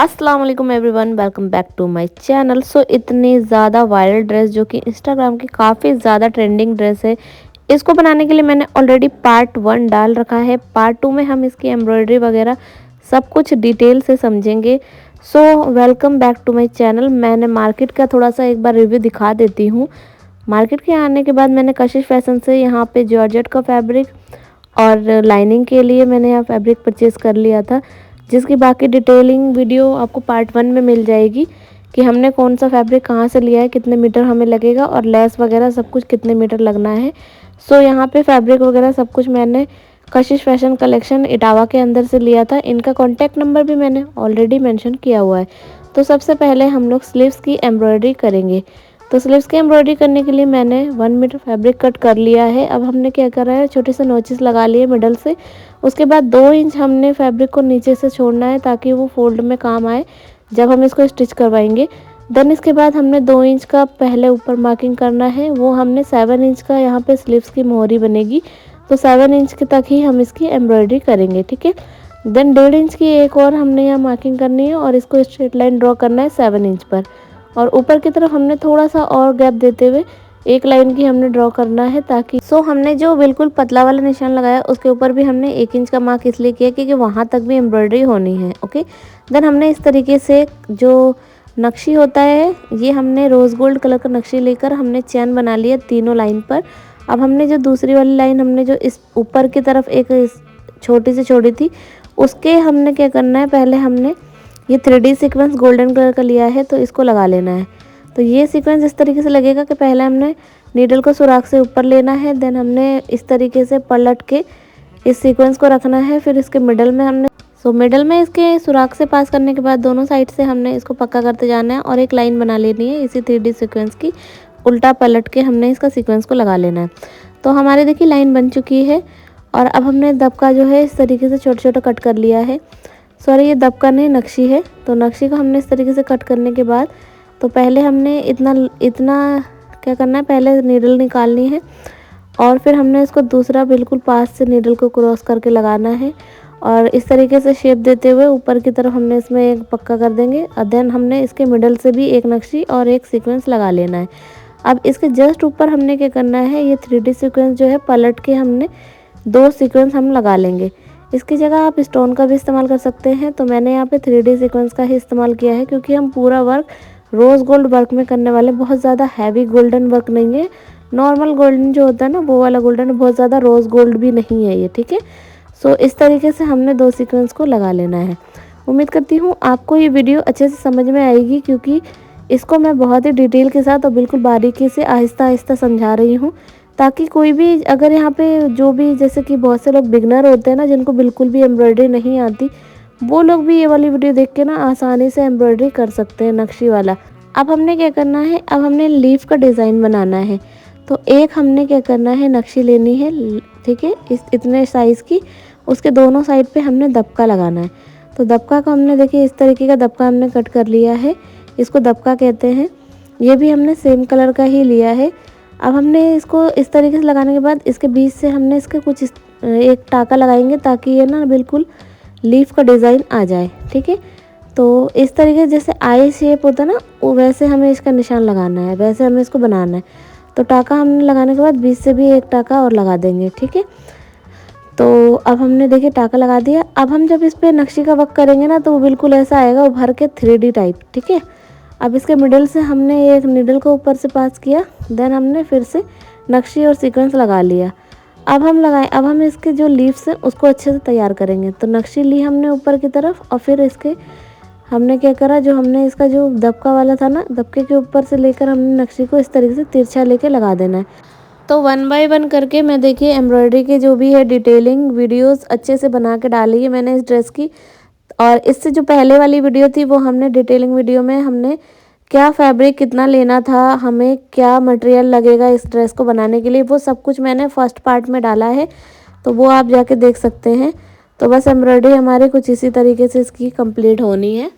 अस्सलाम वालेकुम everyone, welcome back to my channel. So इतनी ज़्यादा वायरल ड्रेस जो कि इंस्टाग्राम की काफ़ी ज़्यादा ट्रेंडिंग ड्रेस है, इसको बनाने के लिए मैंने ऑलरेडी पार्ट 1 डाल रखा है। पार्ट 2 में हम इसकी एम्ब्रॉयडरी वगैरह सब कुछ डिटेल से समझेंगे। So welcome back to my channel. मैंने मार्केट का थोड़ा सा एक बार रिव्यू दिखा देती हूँ। मार्केट के आने के बाद मैंने कशिश फैशन से यहाँ पे जॉर्जेट का फैब्रिक और लाइनिंग के लिए मैंने यहाँ फैब्रिक परचेज़ कर लिया था, जिसकी बाकी डिटेलिंग वीडियो आपको पार्ट 1 में मिल जाएगी कि हमने कौन सा फैब्रिक कहाँ से लिया है, कितने मीटर हमें लगेगा और लेस वगैरह सब कुछ कितने मीटर लगना है। सो यहाँ पे फैब्रिक वगैरह सब कुछ मैंने कशिश फैशन कलेक्शन इटावा के अंदर से लिया था। इनका कॉन्टैक्ट नंबर भी मैंने ऑलरेडी मेंशन किया हुआ है। तो सबसे पहले हम लोग स्लीव्स की एम्ब्रॉयडरी करेंगे। तो स्लीव्स की एम्ब्रॉयडरी करने के लिए मैंने 1 मीटर फैब्रिक कट कर लिया है। अब हमने क्या करा है, छोटे से नोचेस लगा लिए मिडल से। उसके बाद 2 इंच हमने फैब्रिक को नीचे से छोड़ना है ताकि वो फोल्ड में काम आए जब हम इसको स्टिच करवाएंगे। देन इसके बाद हमने 2 इंच का पहले ऊपर मार्किंग करना है, वो हमने 7 इंच का यहाँ पे स्लीव्स की मोहरी बनेगी, तो 7 इंच के तक ही हम इसकी एम्ब्रॉयडरी करेंगे, ठीक है। देन 1.5 इंच की एक और हमने यहाँ मार्किंग करनी है और इसको स्ट्रेट लाइन ड्रॉ करना है 7 इंच पर। और ऊपर की तरफ हमने थोड़ा सा और गैप देते हुए एक लाइन की हमने ड्रॉ करना है, ताकि हमने जो बिल्कुल पतला वाला निशान लगाया उसके ऊपर भी हमने 1 इंच का मार्क इसलिए किया क्योंकि वहाँ तक भी एम्ब्रॉयडरी होनी है, ओके। देन हमने इस तरीके से जो नक्शी होता है, ये हमने रोज़ गोल्ड कलर का नक्शी लेकर हमने चैन बना लिया तीनों लाइन पर। अब हमने जो दूसरी वाली लाइन हमने जो इस ऊपर की तरफ एक छोटी से छोड़ी थी, उसके हमने क्या करना है, पहले हमने ये 3D सीक्वेंस गोल्डन कलर का लिया है तो इसको लगा लेना है। तो ये सीक्वेंस इस तरीके से लगेगा कि पहले हमने नीडल को सुराख से ऊपर लेना है, देन हमने इस तरीके से पलट के इस सीक्वेंस को रखना है। फिर इसके मिडल में हमने मिडल में इसके सुराख से पास करने के बाद दोनों साइड से हमने इसको पक्का करते जाना है और एक लाइन बना लेनी है इसी 3D सीक्वेंस की। उल्टा पलट के हमने इसका सीक्वेंस को लगा लेना है। तो हमारी देखिए लाइन बन चुकी है। और अब हमने दबका जो है इस तरीके से छोटा छोटा कट कर लिया है। सॉरी, ये दबका नहीं नक्शी है। तो नक्शी को हमने इस तरीके से कट करने के बाद तो पहले हमने इतना क्या करना है, पहले नीडल निकालनी है और फिर हमने इसको दूसरा बिल्कुल पास से नीडल को क्रॉस करके लगाना है और इस तरीके से शेप देते हुए ऊपर की तरफ हमने इसमें एक पक्का कर देंगे। और देन हमने इसके मिडल से भी एक नक्शी और एक सीक्वेंस लगा लेना है। अब इसके जस्ट ऊपर हमने क्या करना है, ये 3D सीक्वेंस जो है पलट के हमने 2 सीक्वेंस हम लगा लेंगे। इसकी जगह आप स्टोन का भी इस्तेमाल कर सकते हैं। तो मैंने यहाँ पे 3D सीक्वेंस का ही इस्तेमाल किया है क्योंकि हम पूरा वर्क रोज़ गोल्ड वर्क में करने वाले, बहुत ज़्यादा हैवी गोल्डन वर्क नहीं है। नॉर्मल गोल्डन जो होता है ना, वो वाला गोल्डन, बहुत ज़्यादा रोज़ गोल्ड भी नहीं है ये, ठीक है। सो इस तरीके से हमने 2 सीक्वेंस को लगा लेना है। उम्मीद करती हूँ आपको ये वीडियो अच्छे से समझ में आएगी क्योंकि इसको मैं बहुत ही डिटेल के साथ और बिल्कुल बारीकी से आहिस्ता आहिस्ता समझा रही हूँ, ताकि कोई भी अगर यहाँ पे जो भी, जैसे कि बहुत से लोग बिगनर होते हैं ना, जिनको बिल्कुल भी एम्ब्रॉयडरी नहीं आती, वो लोग भी ये वाली वीडियो देख के ना आसानी से एम्ब्रॉयडरी कर सकते हैं नक्शी वाला। अब हमने क्या करना है, अब हमने लीफ का डिज़ाइन बनाना है। तो एक हमने क्या करना है, नक्शी लेनी है, ठीक है, इस इतने साइज़ की। उसके दोनों साइड पे हमने दबका लगाना है। तो दबका को हमने देखिए इस तरीके का दबका हमने कट कर लिया है, इसको दबका कहते हैं। ये भी हमने सेम कलर का ही लिया है। अब हमने इसको इस तरीके से लगाने के बाद इसके बीच से हमने इसके कुछ एक टाका लगाएंगे ताकि ये ना बिल्कुल लीफ का डिज़ाइन आ जाए, ठीक है। तो इस तरीके से जैसे आई शेप होता है ना, वो वैसे हमें इसका निशान लगाना है, वैसे हमें इसको बनाना है। तो टाका हमने लगाने के बाद बीच से भी एक टाका और लगा देंगे, ठीक है। तो अब हमने देखिए टाका लगा दिया। अब हम जब इस पर नक्शी का वर्क करेंगे ना, तो वो बिल्कुल ऐसा आएगा उभर के 3D टाइप, ठीक है। अब इसके मिडल से हमने एक नीडल को ऊपर से पास किया, देन हमने फिर से नक्शी और सीक्वेंस लगा लिया। अब हम इसके जो लीव्स हैं उसको अच्छे से तैयार करेंगे। तो नक्शी ली हमने ऊपर की तरफ और फिर इसके हमने क्या करा, जो हमने इसका जो दबका वाला था ना, दबके के ऊपर से लेकर हमने नक्शी को इस तरीके से तिरछा लेके लगा देना है। तो 1 बाय 1 करके मैं देखिए एम्ब्रॉयडरी के जो भी है डिटेलिंग वीडियोस अच्छे से बना के डाली है मैंने इस ड्रेस की। और इससे जो पहले वाली वीडियो थी वो हमने डिटेलिंग वीडियो में हमने क्या फैब्रिक कितना लेना था, हमें क्या मटेरियल लगेगा इस ड्रेस को बनाने के लिए, वो सब कुछ मैंने फर्स्ट पार्ट में डाला है। तो वो आप जाके देख सकते हैं। तो बस एम्ब्रॉयडरी हमारी कुछ इसी तरीके से इसकी कंप्लीट होनी है।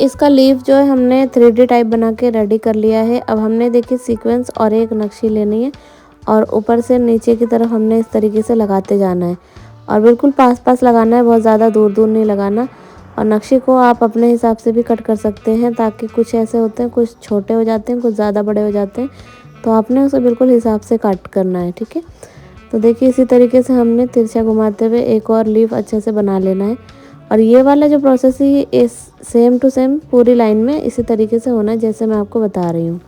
इसका लीफ जो है हमने 3D टाइप बना के रेडी कर लिया है। अब हमने देखिए सीक्वेंस और एक नक्शी लेनी है और ऊपर से नीचे की तरफ हमने इस तरीके से लगाते जाना है और बिल्कुल पास पास लगाना है, बहुत ज़्यादा दूर दूर नहीं लगाना। और नक्शे को आप अपने हिसाब से भी कट कर सकते हैं, ताकि कुछ ऐसे होते हैं कुछ छोटे हो जाते हैं, कुछ ज़्यादा बड़े हो जाते हैं, तो आपने उसे बिल्कुल हिसाब से कट करना है। ठीक है, तो देखिए इसी तरीके से हमने तिरछा घुमाते हुए एक और लीफ अच्छे से बना लेना है। और ये वाला जो प्रोसेस है इस सेम टू सेम पूरी लाइन में इसी तरीके से होना है जैसे मैं आपको बता रही हूँ।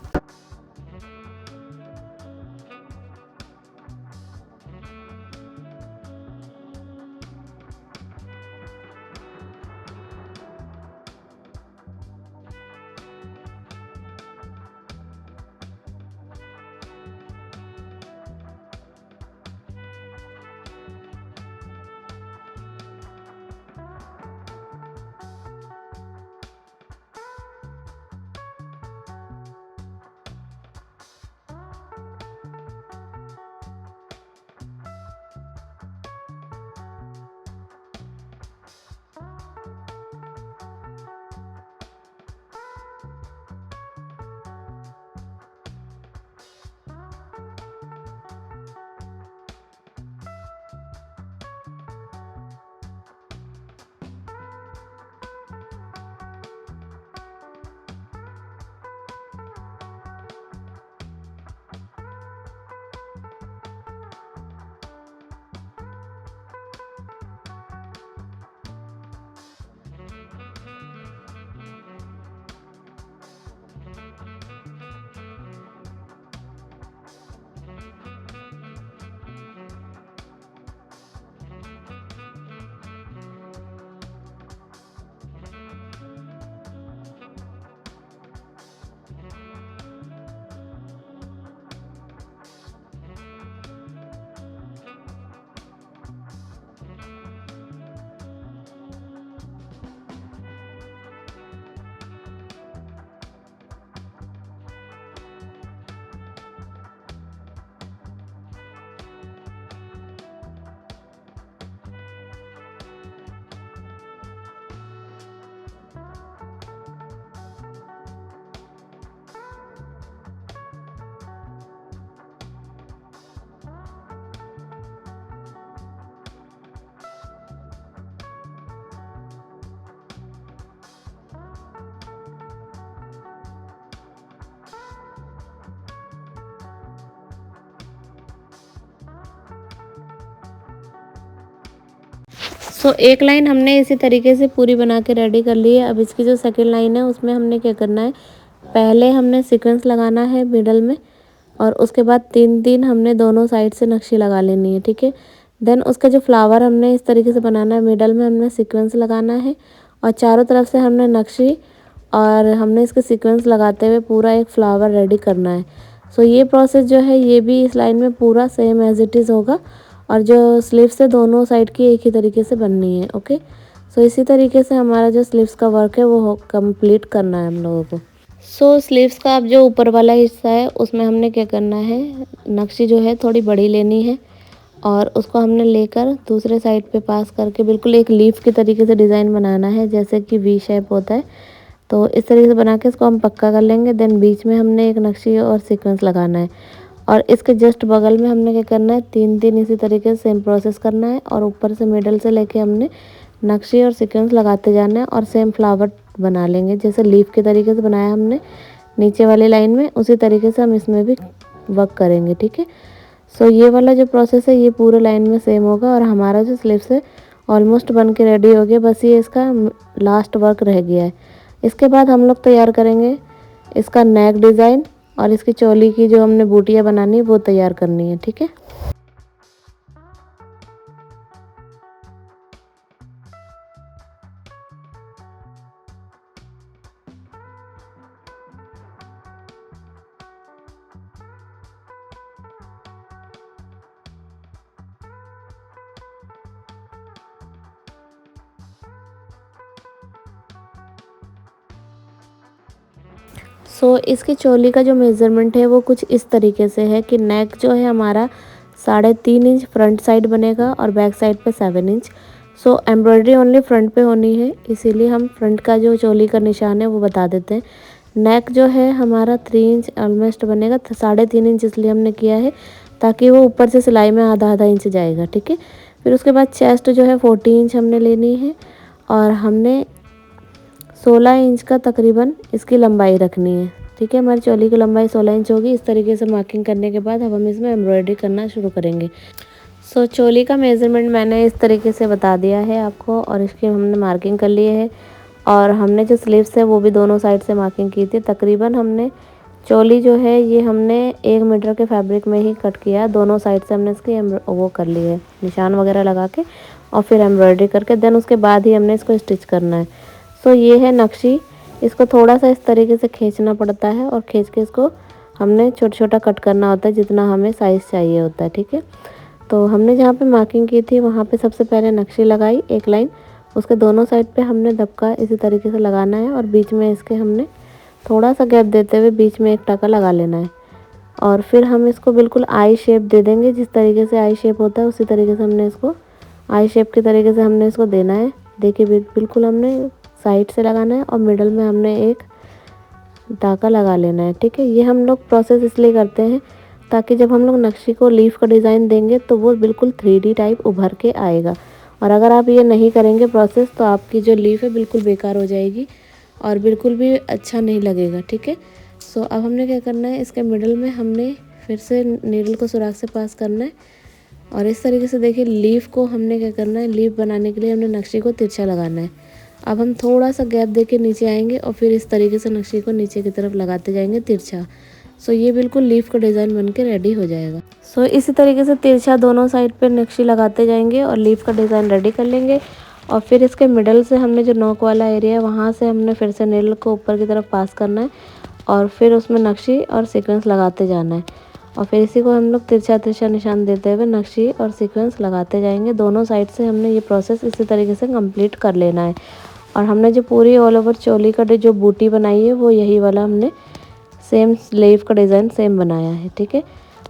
एक लाइन हमने इसी तरीके से पूरी बना के रेडी कर ली है। अब इसकी जो सेकंड लाइन है उसमें हमने क्या करना है, पहले हमने सीक्वेंस लगाना है मिडल में और उसके बाद 3-3 हमने दोनों साइड से नक्शी लगा लेनी है। ठीक है, देन उसका जो फ्लावर हमने इस तरीके से बनाना है, मिडल में हमने सीक्वेंस लगाना है और चारों तरफ से हमने नक्शी और हमने इसके सीक्वेंस लगाते हुए पूरा एक फ्लावर रेडी करना है। ये प्रोसेस जो है ये भी इस लाइन में पूरा सेम एज इट इज़ होगा और जो स्लीव्स है दोनों साइड की एक ही तरीके से बननी है। ओके, इसी तरीके से हमारा जो स्लीव्स का वर्क है वो कंप्लीट करना है हम लोगों को। स्लीव्स का अब जो ऊपर वाला हिस्सा है उसमें हमने क्या करना है, नक्शी जो है थोड़ी बड़ी लेनी है और उसको हमने लेकर दूसरे साइड पे पास करके बिल्कुल एक लीफ के तरीके से डिज़ाइन बनाना है, जैसे कि वी शेप होता है। तो इस तरीके से बना के इसको हम पक्का कर लेंगे। देन बीच में हमने एक नक्शी और सीक्वेंस लगाना है और इसके जस्ट बगल में हमने क्या करना है, 3-3 इसी तरीके से सेम प्रोसेस करना है और ऊपर से मिडल से लेके हमने नक्शी और सीक्वेंस लगाते जाना है और सेम फ्लावर बना लेंगे जैसे लीफ के तरीके से बनाया हमने नीचे वाली लाइन में, उसी तरीके से हम इसमें भी वर्क करेंगे। ठीक है, ये वाला जो प्रोसेस है ये पूरे लाइन में सेम होगा और हमारा जो स्लीव्स है ऑलमोस्ट बन के रेडी हो गया, बस ये इसका लास्ट वर्क रह गया है। इसके बाद हम लोग तैयार करेंगे इसका नेक डिज़ाइन और इसकी चोली की जो हमने बूटियाँ बनानी है वो तैयार करनी है। ठीक है, इसकी चोली का जो मेज़रमेंट है वो कुछ इस तरीके से है कि नेक जो है हमारा 3.5 इंच फ्रंट साइड बनेगा और बैक साइड पे 7 इंच। सो एम्ब्रॉयडरी ओनली फ्रंट पे होनी है, इसीलिए हम फ्रंट का जो चोली का निशान है वो बता देते हैं। नेक जो है हमारा 3 इंच ऑलमोस्ट बनेगा, 3.5 इंच इसलिए हमने किया है ताकि वो ऊपर से सिलाई में आधा आधा इंच जाएगा, ठीक है। फिर उसके बाद चेस्ट जो है 40 इंच हमने लेनी है और हमने 16 इंच का तकरीबन इसकी लंबाई रखनी है, ठीक है। हमारी चोली की लंबाई 16 इंच होगी। इस तरीके से मार्किंग करने के बाद अब हम इसमें एम्ब्रॉयडरी करना शुरू करेंगे। सो चोली का मेज़रमेंट मैंने इस तरीके से बता दिया है आपको और इसकी हमने मार्किंग कर ली है और हमने जो स्लीव्स है वो भी दोनों साइड से मार्किंग की थी। तकरीबन हमने चोली जो है ये हमने 1 मीटर के फैब्रिक में ही कट किया, दोनों साइड से हमने इसकी वो कर ली है निशान वगैरह लगा के और फिर एम्ब्रॉयडरी करके देन उसके बाद ही हमने इसको स्टिच करना है। सो ये है नक्शी, इसको थोड़ा सा इस तरीके से खींचना पड़ता है और खींच के इसको हमने छोटा छोटा कट करना होता है जितना हमें साइज़ चाहिए होता है, ठीक है। तो हमने जहाँ पे मार्किंग की थी वहाँ पे सबसे पहले नक्शी लगाई एक लाइन, उसके दोनों साइड पे हमने दबका इसी तरीके से लगाना है और बीच में इसके हमने थोड़ा सा गैप देते हुए बीच में एक टाका लगा लेना है और फिर हम इसको बिल्कुल आई शेप दे देंगे। जिस तरीके से आई शेप होता है उसी तरीके से हमने इसको आई शेप के तरीके से हमने इसको देना है। देखिए बिल्कुल हमने साइड से लगाना है और मिडल में हमने एक टाका लगा लेना है, ठीक है। ये हम लोग प्रोसेस इसलिए करते हैं ताकि जब हम लोग नक्शी को लीफ का डिज़ाइन देंगे तो वो बिल्कुल 3D टाइप उभर के आएगा। और अगर आप ये नहीं करेंगे प्रोसेस तो आपकी जो लीफ है बिल्कुल बेकार हो जाएगी और बिल्कुल भी अच्छा नहीं लगेगा, ठीक है। सो अब हमने क्या करना है, इसके मिडल में हमने फिर से नीडल को सुराख से पास करना है और इस तरीके से देखिए लीफ को हमने क्या करना है, लीफ बनाने के लिए हमने नक्शी को तिरछा लगाना है। अब हम थोड़ा सा गैप दे के नीचे आएंगे और फिर इस तरीके से नक्शी को नीचे की तरफ लगाते जाएंगे तिरछा। सो ये बिल्कुल लीफ का डिज़ाइन बन के रेडी हो जाएगा। सो इसी तरीके से तिरछा दोनों साइड पे नक्शी लगाते जाएंगे और लीफ का डिज़ाइन रेडी कर लेंगे और फिर इसके मिडल से हमने जो नोक वाला एरिया है वहाँ से हमने फिर से नीडल को ऊपर की तरफ पास करना है और फिर उसमें नक्शी और सीक्वेंस लगाते जाना है और फिर इसी को हम लोग तिरछा तिरछा निशान देते हुए नक्शी और सीक्वेंस लगाते जाएंगे। दोनों साइड से हमने ये प्रोसेस इसी तरीके से कंप्लीट कर लेना है और हमने जो पूरी ऑल ओवर चोली का जो बूटी बनाई है वो यही वाला हमने सेम स्लीव का डिज़ाइन सेम बनाया है, ठीक है।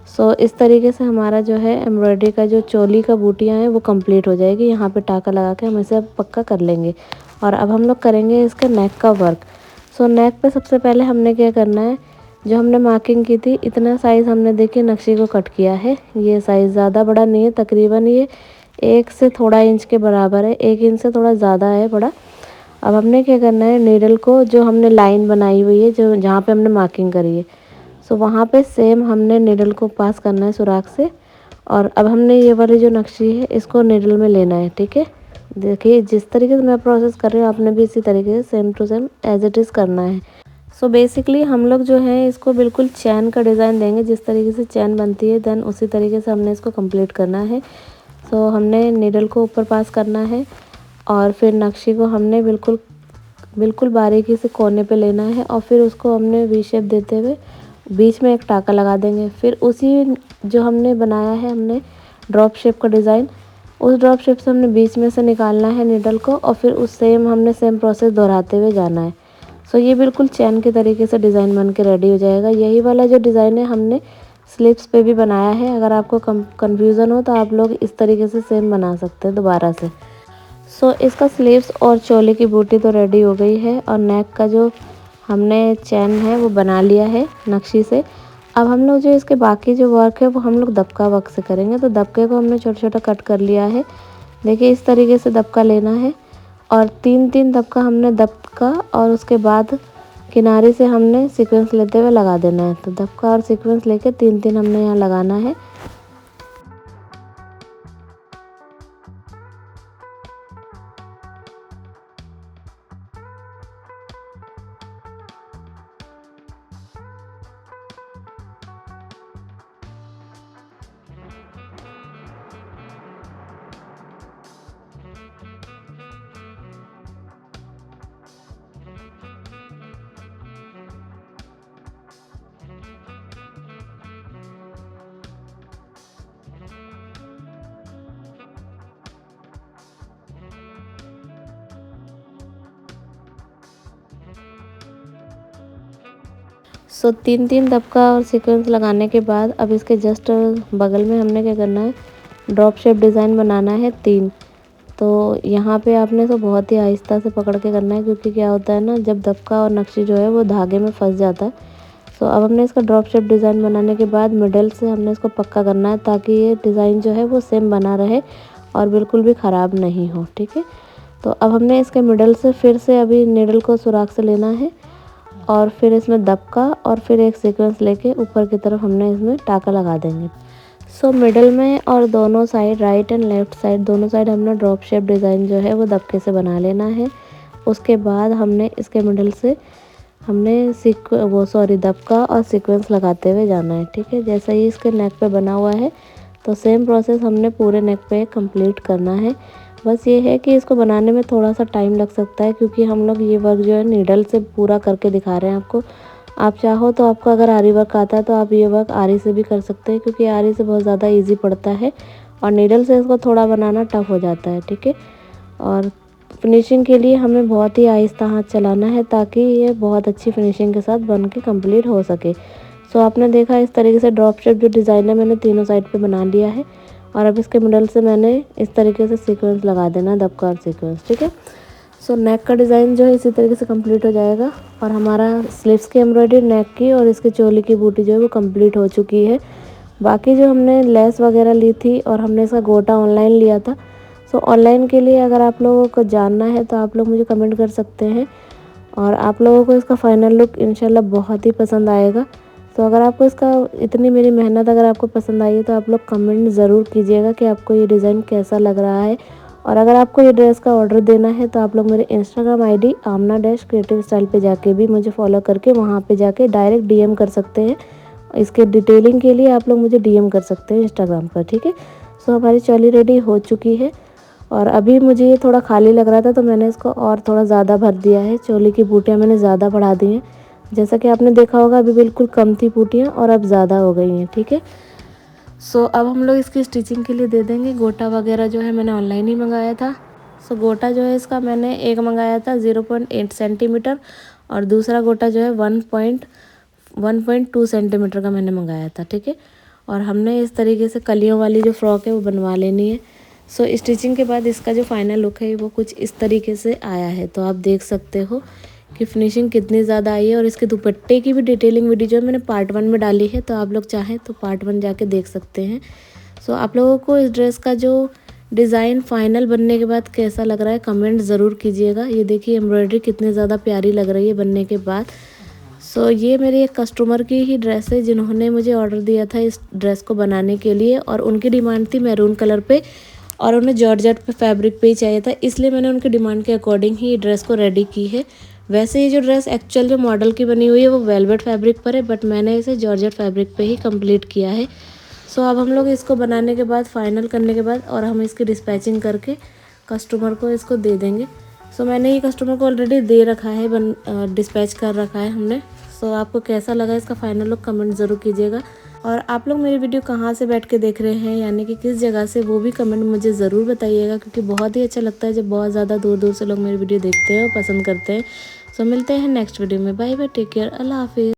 सो इस तरीके से हमारा जो है एम्ब्रॉयडरी का जो चोली का बूटियाँ हैं वो कंप्लीट हो जाएगी। यहाँ पे टाका लगा के हम इसे अब पक्का कर लेंगे और अब हम लोग करेंगे इसके नेक का वर्क। सो नेक पे सबसे पहले हमने क्या करना है, जो हमने मार्किंग की थी इतना साइज़ हमने देखिए नक्शी को कट किया है। ये साइज़ ज़्यादा बड़ा नहीं है, तकरीबन ये 1 से थोड़ा इंच के बराबर है, 1 इंच से थोड़ा ज़्यादा है बड़ा। अब हमने क्या करना है, नीडल को जो हमने लाइन बनाई हुई है जो जहाँ पे हमने मार्किंग करी है सो वहाँ पे सेम हमने नीडल को पास करना है सुराख से और अब हमने ये वाली जो नक्शी है इसको नीडल में लेना है, ठीक है। देखिए जिस तरीके से मैं प्रोसेस कर रही हूँ आपने भी इसी तरीके से same to same as it is करना है। सो बेसिकली हम लोग जो है इसको बिल्कुल चैन का डिज़ाइन देंगे, जिस तरीके से चैन बनती है देन उसी तरीके से हमने इसको कंप्लीट करना है। सो हमने नीडल को ऊपर पास करना है और फिर नक्शी को हमने बिल्कुल बारीकी से कोने पे लेना है और फिर उसको हमने वी शेप देते हुए बीच में एक टाका लगा देंगे। फिर उसी जो हमने बनाया है हमने ड्रॉप शेप का डिज़ाइन, उस ड्रॉप शेप से हमने बीच में से निकालना है नीडल को और फिर उस हमने सेम प्रोसेस दोहराते हुए जाना है। सो ये बिल्कुल चैन के तरीके से डिज़ाइन बन के रेडी हो जाएगा। यही वाला जो डिज़ाइन है हमने स्लीव्स पे भी बनाया है। अगर आपको कन्फ्यूज़न हो तो आप लोग इस तरीके से सेम बना सकते हैं दोबारा से। सो इसका स्लीव्स और चोली की बूटी तो रेडी हो गई है और नेक का जो हमने चैन है वो बना लिया है नक्शी से। अब हम लोग जो इसके बाकी जो वर्क है वो हम लोग दबका वर्क से करेंगे। तो दबके को हमने छोटा छोटा कट कर लिया है। देखिए इस तरीके से दबका लेना है और 3-3 दबका हमने दबका और उसके बाद किनारे से हमने सीक्वेंस लेते हुए लगा देना है। तो दबका और सीक्वेंस लेके 3-3 हमने यहाँ लगाना है। सो 3-3 दबका और सीक्वेंस लगाने के बाद अब इसके जस्ट बगल में हमने क्या करना है, ड्रॉप शेप डिज़ाइन बनाना है 3। तो यहाँ पे आपने इसको बहुत ही आहिस्ता से पकड़ के करना है, क्योंकि क्या होता है ना, जब दबका और नक्शी जो है वो धागे में फंस जाता है। तो अब हमने इसका ड्रॉप शेप डिज़ाइन बनाने के बाद मिडल से हमने इसको पक्का करना है, ताकि ये डिज़ाइन जो है वो सेम बना रहे और बिल्कुल भी ख़राब नहीं हो। ठीक है, तो अब हमने इसके मिडल से फिर से अभी नीडल को सुराख से लेना है और फिर इसमें दबका और फिर एक सीक्वेंस लेके ऊपर की तरफ हमने इसमें टाका लगा देंगे। सो मिडल में और दोनों side, right and left side, दोनों साइड हमने ड्रॉप शेप डिज़ाइन जो है वो दबके से बना लेना है। उसके बाद हमने इसके मिडल से हमने दबका और सीक्वेंस लगाते हुए जाना है। ठीक है, जैसा ही इसके नेक पे बना हुआ है तो सेम प्रोसेस हमने पूरे नेक पे कंप्लीट करना है। बस ये है कि इसको बनाने में थोड़ा सा टाइम लग सकता है, क्योंकि हम लोग ये वर्क जो है नीडल से पूरा करके दिखा रहे हैं आपको। आप चाहो तो आपको अगर आरी वर्क आता है तो आप ये वर्क आरी से भी कर सकते हैं, क्योंकि आरी से बहुत ज़्यादा ईजी पड़ता है और नीडल से इसको थोड़ा बनाना टफ हो जाता है। ठीक है, और फिनिशिंग के लिए हमें बहुत ही आहिस्ता हाथ चलाना है, ताकि ये बहुत अच्छी फिनिशिंग के साथ बन के कंप्लीट हो सके। सो आपने देखा इस तरीके से ड्रॉप शेप जो डिज़ाइन है मैंने तीनों साइड पे बना लिया है, और अब इसके मिडल से मैंने इस तरीके से सीक्वेंस लगा देना, दबका और सीक्वेंस। ठीक है, सो नेक का डिज़ाइन जो है इसी तरीके से कंप्लीट हो जाएगा, और हमारा स्लीव्स की एम्ब्रॉयडरी, नेक की और इसके चोली की बूटी जो है वो कंप्लीट हो चुकी है। बाकी जो हमने लेस वगैरह ली थी और हमने इसका गोटा ऑनलाइन लिया था, सो ऑनलाइन के लिए अगर आप लोगों को जानना है तो आप लोग मुझे कमेंट कर सकते हैं, और आप लोगों को इसका फाइनल लुक इंशाल्लाह बहुत ही पसंद आएगा। तो अगर आपको इसका इतनी मेरी मेहनत अगर आपको पसंद आई है तो आप लोग कमेंट ज़रूर कीजिएगा कि आपको ये डिज़ाइन कैसा लग रहा है। और अगर आपको ये ड्रेस का ऑर्डर देना है तो आप लोग मेरे इंस्टाग्राम आईडी आमना-क्रिएटिव स्टाइल पे जाके भी मुझे फॉलो करके वहाँ पे जाके डायरेक्ट डीएम कर सकते हैं। इसके डिटेलिंग के लिए आप लोग मुझे डीएम कर सकते हैं इंस्टाग्राम पर। ठीक है, सो हमारी चोली रेडी हो चुकी है, और अभी मुझे ये थोड़ा खाली लग रहा था तो मैंने इसको और थोड़ा ज़्यादा भर दिया है। चोली की बूटियाँ मैंने ज़्यादा बढ़ा दी हैं, जैसा कि आपने देखा होगा अभी बिल्कुल कम थी बूटियाँ और अब ज़्यादा हो गई हैं। ठीक है, सो अब हम लोग इसकी स्टिचिंग के लिए दे देंगे। गोटा वगैरह जो है मैंने ऑनलाइन ही मंगाया था। सो गोटा जो है इसका मैंने एक मंगाया था 0.8 सेंटीमीटर, और दूसरा गोटा जो है 1.2 सेंटीमीटर का मैंने मंगाया था। ठीक है, और हमने इस तरीके से कलियों वाली जो फ्रॉक है वो बनवा लेनी है। सो स्टिचिंग के बाद इसका जो फाइनल लुक है वो कुछ इस तरीके से आया है। तो आप देख सकते हो कि फिनिशिंग कितनी ज़्यादा आई है, और इसके दुपट्टे की भी डिटेलिंग वीडियो जो है मैंने पार्ट 1 में डाली है, तो आप लोग चाहें तो पार्ट 1 जाके देख सकते हैं। सो आप लोगों को इस ड्रेस का जो डिज़ाइन फाइनल बनने के बाद कैसा लग रहा है कमेंट ज़रूर कीजिएगा। ये देखिए एम्ब्रॉयडरी कितनी ज़्यादा प्यारी लग रही है बनने के बाद। सो ये मेरे एक कस्टमर की ही ड्रेस है जिन्होंने मुझे ऑर्डर दिया था इस ड्रेस को बनाने के लिए, और उनकी डिमांड थी मैरून कलर पे, और उन्हें जॉर्जेट पे फैब्रिक पे ही चाहिए था, इसलिए मैंने उनकी डिमांड के अकॉर्डिंग ही ये ड्रेस को रेडी की है। वैसे ये जो ड्रेस एक्चुअल जो मॉडल की बनी हुई है वो वेलवेट फैब्रिक पर है, बट मैंने इसे जॉर्जेट फैब्रिक पे ही कंप्लीट किया है। सो अब हम लोग इसको बनाने के बाद, फाइनल करने के बाद, और हम इसकी डिस्पैचिंग करके कस्टमर को इसको दे देंगे। सो मैंने ये कस्टमर को ऑलरेडी दे रखा है, डिस्पैच कर रखा है हमने। सो आपको कैसा लगा इसका फाइनल लुक कमेंट ज़रूर कीजिएगा, और आप लोग मेरी वीडियो कहाँ से बैठ के देख रहे हैं, यानी कि किस जगह से, वो भी कमेंट मुझे ज़रूर बताइएगा, क्योंकि बहुत ही अच्छा लगता है जब बहुत ज़्यादा दूर दूर से लोग मेरी वीडियो देखते हैं और पसंद करते हैं। सो मिलते हैं नेक्स्ट वीडियो में। बाय बाय, टेक केयर, अल्लाह हाफिज़।